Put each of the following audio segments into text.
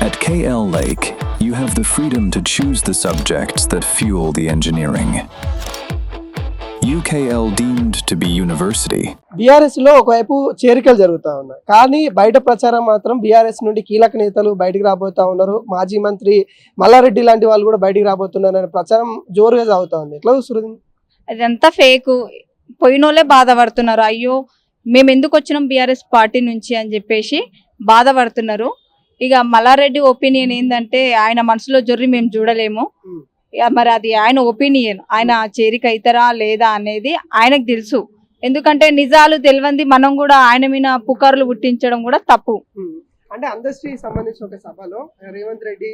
At KL Lake, you have the freedom to choose the subjects that fuel the engineering. UKL deemed to be university. BRS లో ఒకవైపు చేరికలు జరుగుతా ఉన్నాయి, కానీ బయట ప్రచారం మాత్రం బీఆర్ఎస్ నుండి కీలక నేతలు బయటికి రాబోతా ఉన్నారు. మాజీ మంత్రి మల్లారెడ్డి లాంటి వాళ్ళు కూడా బయటికి రాబోతున్నారు అనే ప్రచారం జోరుగా సాగుతా ఉంది. ఎట్లా చూస్తుంది? అదంతా ఫేక్. పోయినోళ్ళే బాధపడుతున్నారు. అయ్యో మేము ఎందుకు వచ్చినాం బీఆర్ఎస్ పార్టీ నుంచి అని చెప్పేసి బాధపడుతున్నారు. ఇక మల్లారెడ్డి ఒపీనియన్ ఏంటంటే ఆయన మనసులో జొర్రి మేము చూడలేము. మరి అది ఆయన ఒపీనియన్. ఆయన చేరిక అవుతారా లేదా అనేది ఆయనకు తెలుసు. ఎందుకంటే నిజాలు తెలియంది మనం కూడా ఆయన మీద పుకార్లు పుట్టించడం కూడా తప్పు. అంటే అందశ్రీ సంబంధించిన ఒక సభలో రేవంత్ రెడ్డి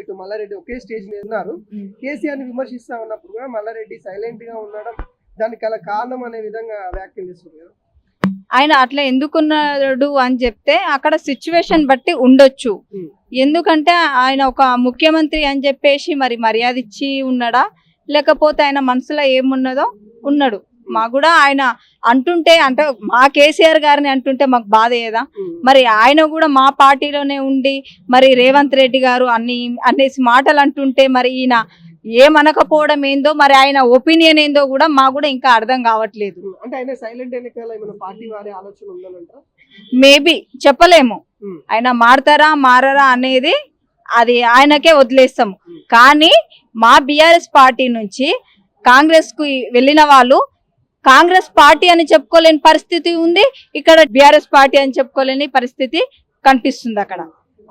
ఇటు మల్లారెడ్డి ఒకే స్టేజ్ మీద ఉన్నారు. కేసీఆర్ ని విమర్శిస్తా ఉన్నప్పుడు కూడా మల్లారెడ్డి సైలెంట్ గా ఉండడం దానికి గల కారణం అనే విధంగా వ్యాఖ్యలు చేస్తున్నారు. ఆయన అట్లా ఎందుకున్నాడు అని చెప్తే అక్కడ సిచ్యువేషన్ బట్టి ఉండొచ్చు. ఎందుకంటే ఆయన ఒక ముఖ్యమంత్రి అని చెప్పేసి మరి మర్యాద ఇచ్చి ఉన్నాడా, లేకపోతే ఆయన మనసులో ఏమున్నదో ఉన్నాడు. మాకు కూడా ఆయన అంటుంటే అంటే మా కేసీఆర్ గారిని అంటుంటే మాకు బాధ ఏదా? మరి ఆయన కూడా మా పార్టీలోనే ఉండి మరి రేవంత్ రెడ్డి గారు అనేసి మాటలు అంటుంటే మరి ఈయన ఏమనకపోవడం ఏందో, మరి ఆయన ఒపీనియన్ ఏందో కూడా మాకు కూడా ఇంకా అర్థం కావట్లేదు. అంటే ఆయన సైలెంట్ ఎన్నికల పార్టీ వారి ఆలోచన ఉందనంట. మేబీ చెప్పలేము. ఆయన మారతారా మారరా అనేది అది ఆయనకే వదిలేస్తాము. కానీ మా బీఆర్ఎస్ పార్టీ నుంచి కాంగ్రెస్ కు వెళ్ళిన వాళ్ళు కాంగ్రెస్ పార్టీ అని చెప్పుకోలేని పరిస్థితి ఉంది, ఇక్కడ బీఆర్ఎస్ పార్టీ అని చెప్పుకోలేని పరిస్థితి కనిపిస్తుంది అక్కడ.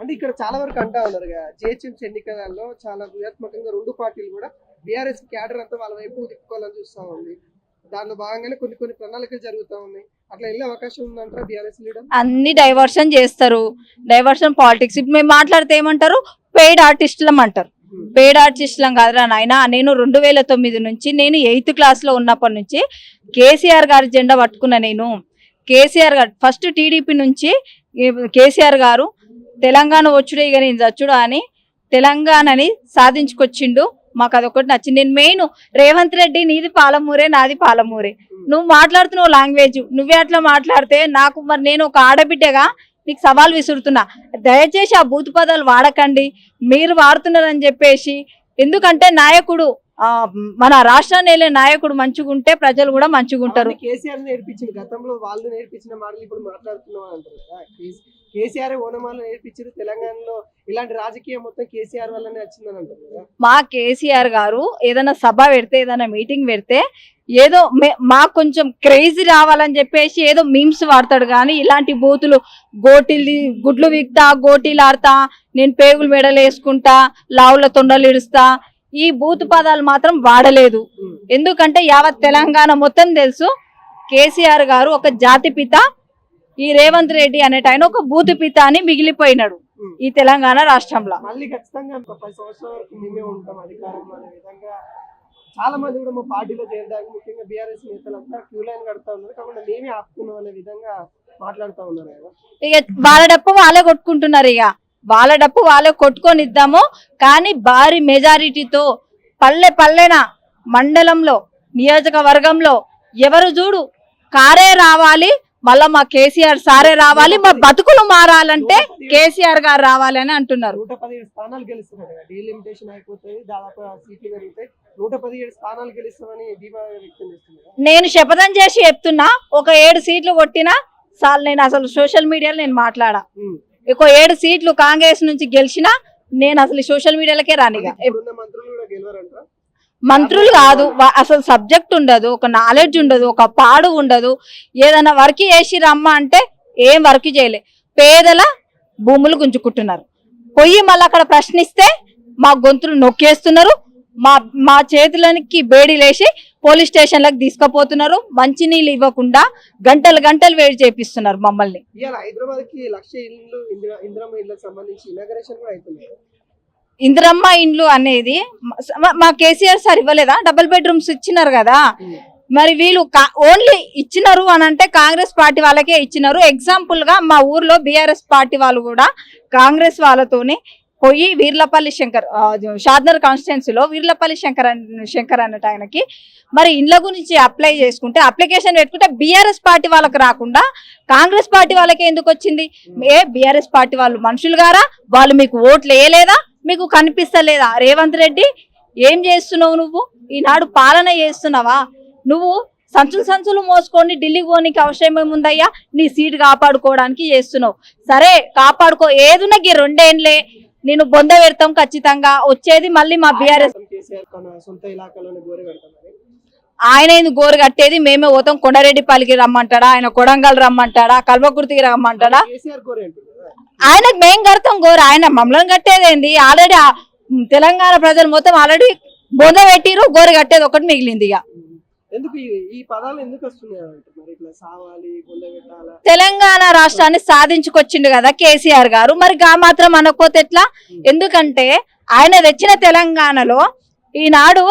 అంటే ఇక్కడ చాలా వరకు అంటా ఉన్నారు జిహెచ్ఎంసీ ఎన్నికలలో చాలా వ్యూహాత్మకంగా రెండు పార్టీలు కూడా బీఆర్ఎస్ క్యాడర్ అంతా వాళ్ళ వైపు తిప్పుకోవాలని చూస్తా ఉంది. దానిలో భాగంగానే కొన్ని ప్రణాళికలు జరుగుతూ ఉన్నాయి. అట్లా వెళ్ళే అవకాశం ఉందంటారా బీఆర్ఎస్ లీడర్? అన్ని డైవర్షన్ చేస్తారు, డైవర్షన్ పాలిటిక్స్. ఇప్పుడు మేము మాట్లాడితే ఏమంటారు, పెయిడ్ ఆర్టిస్టులం అంటారు. పెయిడ్ ఆర్టిస్టులం కాదురా నాయన. నేను 2009 నుంచి నేను 8th క్లాస్లో ఉన్నప్పటి నుంచి కేసీఆర్ గారి జెండా పట్టుకున్నా. నేను కేసీఆర్ గారు ఫస్ట్ టీడీపీ నుంచి కేసీఆర్ గారు తెలంగాణ వచ్చుడే ఇక నేను చచ్చుడా అని తెలంగాణని సాధించుకొచ్చిండు. మాకు అదొకటి నచ్చింది. నేను మెయిన్ రేవంత్ రెడ్డి నీది పాలమూరే నాది పాలమూరే, నువ్వు మాట్లాడుతున్నావు లాంగ్వేజ్ నువ్వే అట్లా మాట్లాడితే నాకు మరి నేను ఒక ఆడబిడ్డగా నీకు సవాల్ విసురుతున్నా. దయచేసి ఆ బూతు పదాలు వాడకండి, మీరు వాడుతున్నారని చెప్పేసి. ఎందుకంటే నాయకుడు మన రాష్ట్రాన్ని వెళ్ళే నాయకుడు మంచిగుంటే ప్రజలు కూడా మంచిగుంటారు. కేసీఆర్ నేర్పించిన గతంలో వాళ్ళు నేర్పించిన మాటలు ఇప్పుడు మాట్లాడుతున్నాం అంటారు కదా. కేసీఆర్ ఓనమాలు నేర్పించారు తెలంగాణలో, ఇలాంటి రాజకీయం మొత్తం కేసీఆర్ వల్లనే వచ్చిందని అంటారు కదా. మా కేసీఆర్ గారు ఏదైనా సభ పెడితే ఏదైనా మీటింగ్ పెడితే ఏదో మాకు కొంచెం క్రేజీ రావాలని చెప్పేసి ఏదో మీమ్స్ వాడతాడు. కానీ ఇలాంటి బూతులు గోటీలు గుడ్లు విక్తా గోటీలు ఆడతా నేను పేగులు మెడలు వేసుకుంటా లావుల తొండలు ఇడుస్తా ఈ బూతు పదాలు మాత్రం వాడలేదు. ఎందుకంటే యావత్ తెలంగాణ మొత్తం తెలుసు కేసీఆర్ గారు ఒక జాతి పిత, ఈ రేవంత్ రెడ్డి అనేట ఆయన ఒక బూతు పిత అని మిగిలిపోయినాడు ఈ తెలంగాణ రాష్ట్రంలో. మళ్ళీ ఖచ్చితంగా 10 సంవత్సరాల వరకు మేమే ఉంటాం అధికారంలో అనే విధంగా చాలా మంది కూడా మా పార్టీలో చేరడానికి ముఖ్యంగా బీఆర్ఎస్ నేతలంతా క్యూ లైన్ కడతా ఉన్నారు. కాబట్టి మేమే ఆపుకున్నాం అనే విధంగా మాట్లాడుతూ ఉన్నారు కదా. ఇక వాళ్ళ డప్పు వాళ్ళే కొట్టుకుంటున్నారు. ఇక వాళ్ళ డప్పు వాళ్ళే కొట్టుకొని ఇద్దాము. కానీ భారీ మెజారిటీతో పల్లెన మండలంలో నియోజకవర్గంలో ఎవరు చూడు కారే రావాలి, మళ్ళా మా కేసీఆర్ సారే రావాలి, మా బతుకులు మారాలంటే కేసీఆర్ గారు రావాలి అని అంటున్నారు. 117 స్థానాలు గెలుస్తున్నారు. డీలిమిటేషన్ అయిపోతుంది, దాదాపు సీట్లు పెరుగుతాయి. 117 స్థానాలు గెలుస్తామని ధీమా వ్యక్తం చేస్తున్నారు. నేను శపథం చేసి చెప్తున్నా, ఒక 7 సీట్లు కొట్టినా సార్ నేను అసలు సోషల్ మీడియాలో నేను మాట్లాడా. ఒక 7 సీట్లు కాంగ్రెస్ నుంచి గెలిచినా నేను అసలు సోషల్ మీడియాలకే రానిగా. మంత్రులు కాదు, అసలు సబ్జెక్ట్ ఉండదు, ఒక నాలెడ్జ్ ఉండదు, ఒక పాడు ఉండదు. ఏదైనా వర్క్ చేసి రమ్మా అంటే ఏం వర్క్ చేయలే. పేదల భూములు గుంజుకుంటున్నారు. పోయి మళ్ళీ అక్కడ ప్రశ్నిస్తే మా గొంతులు నొక్కేస్తున్నారు. మా చేతులకి బేడీలేసి పోలీస్ స్టేషన్లకు తీసుకుపోతున్నారు. మంచినీళ్ళు ఇవ్వకుండా గంటలు వేడి చేపిస్తున్నారు మమ్మల్ని. ఇందిరమ్మ ఇండ్లు అనేది మా కేసీఆర్ సార్ ఇవ్వలేదా? డబుల్ బెడ్రూమ్స్ ఇచ్చినారు కదా. మరి వీళ్ళు ఓన్లీ ఇచ్చినారు అని అంటే కాంగ్రెస్ పార్టీ వాళ్ళకే ఇచ్చినారు. ఎగ్జాంపుల్ గా మా ఊర్లో బీఆర్ఎస్ పార్టీ వాళ్ళు కూడా కాంగ్రెస్ వాళ్ళతోని పోయి వీర్లపల్లి శంకర్ షాద్నర్ కాన్స్టిట్యున్సీలో వీర్లపల్లి శంకర్ అన్నట్టు ఆయనకి మరి ఇండ్ల గురించి అప్లై చేసుకుంటే అప్లికేషన్ పెట్టుకుంటే బీఆర్ఎస్ పార్టీ వాళ్ళకి రాకుండా కాంగ్రెస్ పార్టీ వాళ్ళకి ఎందుకు వచ్చింది? బీఆర్ఎస్ పార్టీ వాళ్ళు మనుషులు గారా? వాళ్ళు మీకు ఓట్లు వేయలేదా? మీకు కనిపిస్తలేదా? రేవంత్ రెడ్డి ఏం చేస్తున్నావు నువ్వు? ఈనాడు పాలన చేస్తున్నావా? నువ్వు సంచులు మోసుకొని ఢిల్లీ పోనీకి అవసరం ఏముందయ్యా? నీ సీట్ కాపాడుకోవడానికి చేస్తున్నావు. సరే కాపాడుకో, ఏదున్నా గీ 2 ఏండ్లే నేను బొంద పెడతాం ఖచ్చితంగా. వచ్చేది మళ్ళీ మా బీఆర్ఎస్. కేసీఆర్ తన సొంత ఇలాకాలోనే గోరె పెడతామని ఆయన ఎందుకు గోరు కట్టేది? మేమే పోతాం. కొండారెడ్డిపల్లికి రమ్మంటాడా? ఆయన కొడంగల్ రమ్మంటాడా? కల్వకుర్తికి రమ్మంటాడా? కేసీఆర్ గోరె అంటుంది కదా. ఆయనకు మేం కడతాం గోరు, ఆయన మమ్మల్ని కట్టేదేంది? ఆల్రెడీ తెలంగాణ ప్రజలు మొత్తం ఆల్రెడీ బొంద పెట్టిరు, గోరు కట్టేది ఒకటి మిగిలింది. ఇక ఎందుకు ఈ పదాలు ఎందుకు వస్తున్నాయి అంటున్నారు? ఇట్లా సావాలి, గొల్ల పెట్టాలా? తెలంగాణ రాష్ట్రాన్ని సాధించుకొచ్చిండు కదా కేసీఆర్ గారు, మరి గా మాత్రం అనకపోతే ఎట్లా? ఎందుకంటే ఆయన తెచ్చిన తెలంగాణలో ఈనాడు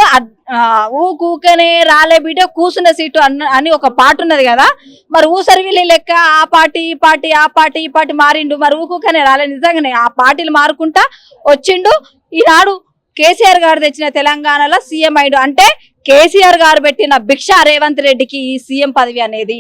ఊకనే రాలే బిడ్డ కూసున్న సీటు అని ఒక పాట ఉన్నది కదా. మరి ఊసరివిల్లి లెక్క ఆ పార్టీ ఈ పార్టీ ఆ పార్టీ ఈ పార్టీ మారిండు, మరి ఊకనే రాలే. నిజంగానే ఆ పార్టీలు మారుకుంటా వచ్చిండు. ఈనాడు కేసీఆర్ గారు తెచ్చిన తెలంగాణలో సీఎం అయ్యిండు. అంటే కేసీఆర్ గారు పెట్టిన భిక్ష రేవంత్ రెడ్డికి ఈ సీఎం పదవి అనేది.